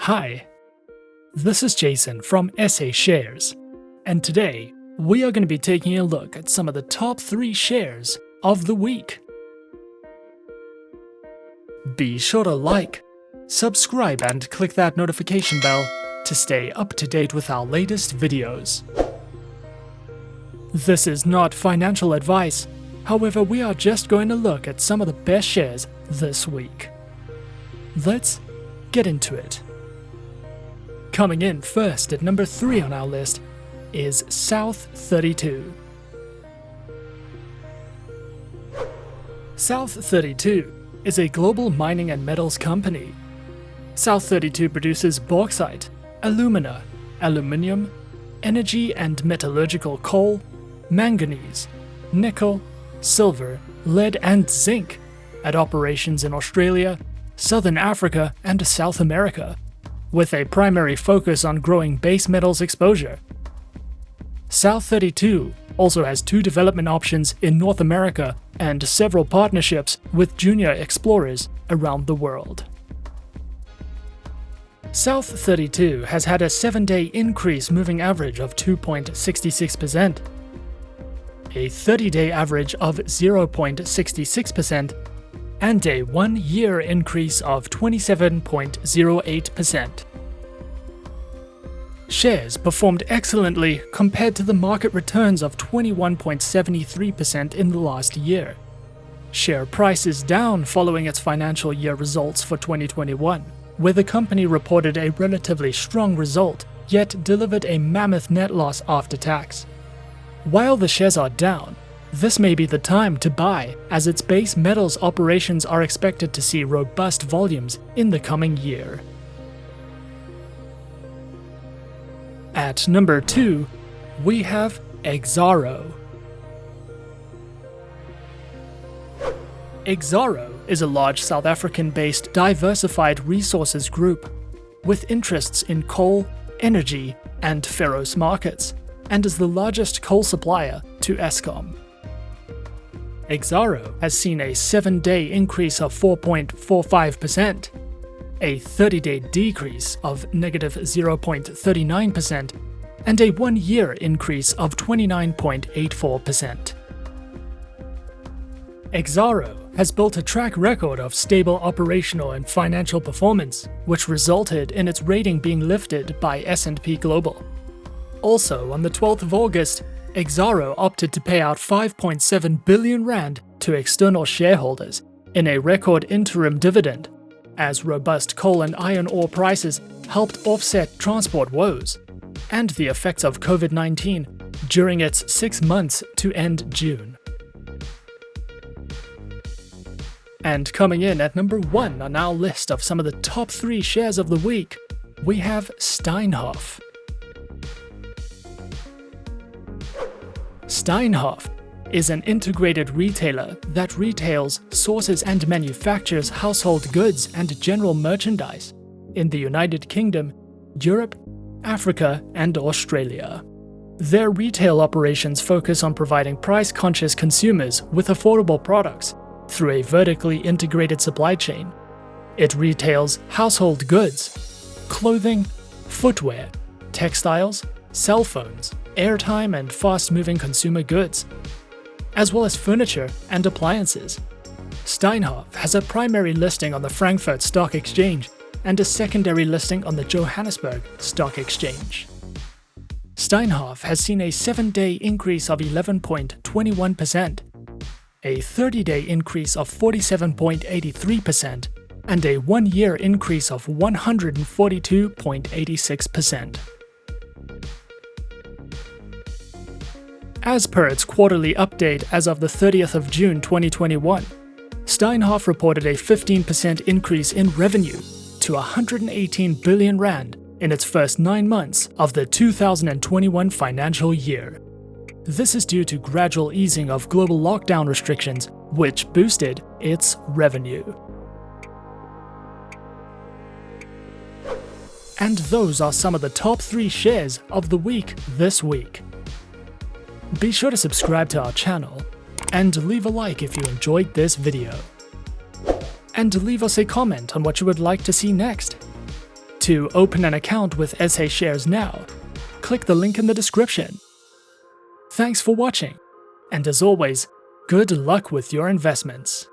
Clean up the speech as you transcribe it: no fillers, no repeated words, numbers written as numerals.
Hi, this is Jason from SA Shares, and today we are going to be taking a look at some of the top 3 shares of the week. Be sure to like, subscribe and click that notification bell to stay up to date with our latest videos. This is not financial advice, however we are just going to look at some of the best shares this week. Let's get into it. Coming in first at number 3 on our list is South32. South32 is a global mining and metals company. South32 produces bauxite, alumina, aluminium, energy and metallurgical coal, manganese, nickel, silver, lead and zinc at operations in Australia, Southern Africa and South America, with a primary focus on growing base metals exposure. South32 also has 2 development options in North America and several partnerships with junior explorers around the world. South32 has had a 7-day increase moving average of 2.66%, a 30-day average of 0.66%, and a 1-year increase of 27.08%. Shares performed excellently compared to the market returns of 21.73% in the last year. Share price is down following its financial year results for 2021, where the company reported a relatively strong result, yet delivered a mammoth net loss after tax. While the shares are down, this may be the time to buy, as its base metals operations are expected to see robust volumes in the coming year. At number 2, we have Exxaro. Exxaro is a large South African-based diversified resources group with interests in coal, energy, and ferrous markets, and is the largest coal supplier to Eskom. Exxaro has seen a 7-day increase of 4.45%, a 30-day decrease of -0.39%, and a 1-year increase of 29.84%. Exxaro has built a track record of stable operational and financial performance, which resulted in its rating being lifted by S&P Global. Also, on the 12th of August, Exxaro opted to pay out 5.7 billion rand to external shareholders in a record interim dividend, as robust coal and iron ore prices helped offset transport woes and the effects of COVID-19 during its 6 months to end June. And coming in at number 1 on our list of some of the top 3 shares of the week, we have Steinhoff. Steinhoff is an integrated retailer that retails, sources and manufactures household goods and general merchandise in the United Kingdom, Europe, Africa, and Australia. Their retail operations focus on providing price-conscious consumers with affordable products through a vertically integrated supply chain. It retails household goods, clothing, footwear, textiles, cell phones, airtime and fast-moving consumer goods, as well as furniture and appliances. Steinhoff has a primary listing on the Frankfurt Stock Exchange and a secondary listing on the Johannesburg Stock Exchange. Steinhoff has seen a 7-day increase of 11.21%, a 30-day increase of 47.83%, and a 1-year increase of 142.86%. As per its quarterly update as of the 30th of June 2021, Steinhoff reported a 15% increase in revenue to 118 billion rand in its first 9 months of the 2021 financial year. This is due to gradual easing of global lockdown restrictions, which boosted its revenue. And those are some of the top 3 shares of the week this week. Be sure to subscribe to our channel and leave a like if you enjoyed this video. And leave us a comment on what you would like to see next. To open an account with SA Shares now, click the link in the description. Thanks for watching, and as always, good luck with your investments.